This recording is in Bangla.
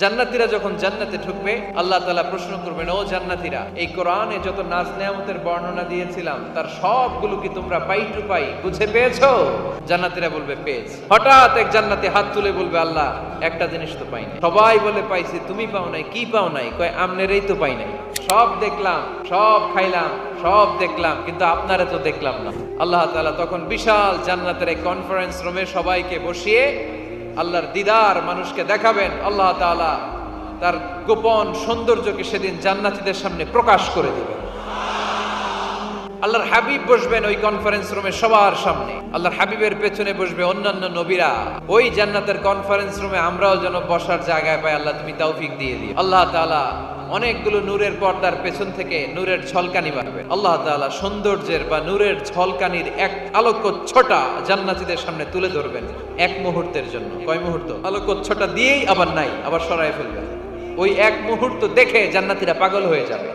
জান্নাতীরা যখন জান্নাতে ঢুকবে আল্লাহ তাআলা প্রশ্ন করবেন, ও জান্নাতীরা, এই কোরআনে যত নাজ নেয়ামতের বর্ণনা দিয়েছিলাম তার সবগুলো কি তোমরা পাই টু পাই বুঝে পেয়েছো? জান্নাতীরা বলবে পেয়েছি। হঠাৎ এক জান্নাতি হাত তুলে বলবে, আল্লাহ একটা জিনিস তো পাই নাই। সবাই বলে পাইছি, তুমি পাও নাই। কি পাও নাই? কয় আমনেরই তো পাই নাই। সব দেখলাম, সব খাইলাম, সব দেখলাম, কিন্তু আপনারা তো দেখলাম না। আল্লাহ তাআলা তখন বিশাল জান্নাতের এক কনফারেন্স রুমে সবাইকে বসিয়ে আল্লাহর দিদার মানুষকে দেখাবেন। আল্লাহ তাআলা তার গোপন সৌন্দর্যকে সেদিন জান্নাতীদের সামনে প্রকাশ করে দিবেন। আল্লাহর হাবিব বসবেন ওই কনফারেন্স রুমে সবার সামনে। আল্লাহর হাবিবের পেছনে বসবে অন্যান্য নবীরা। ওই জান্নাতের কনফারেন্স রুমে আমরাও যেন বসার জায়গায় পাই, আল্লাহ তুমি তৌফিক দিয়ে দিও। আল্লাহ তাআলা অনেকগুলো নূরের পর্দার পেছন থেকে নূরের ঝলকানি মারবেন। আল্লাহ তাআলা সৌন্দর্যের বা নূরের ঝলকানির এক আলোকচ্ছটা জান্নাতীদের সামনে তুলে ধরবেন এক মুহূর্তের জন্য। কয় মুহূর্ত? আলোকচ্ছটা দিয়েই আবার নাই, আবার সরায় ফেলবেন। ওই এক মুহূর্ত দেখে জান্নাতীরা পাগল হয়ে যাবে।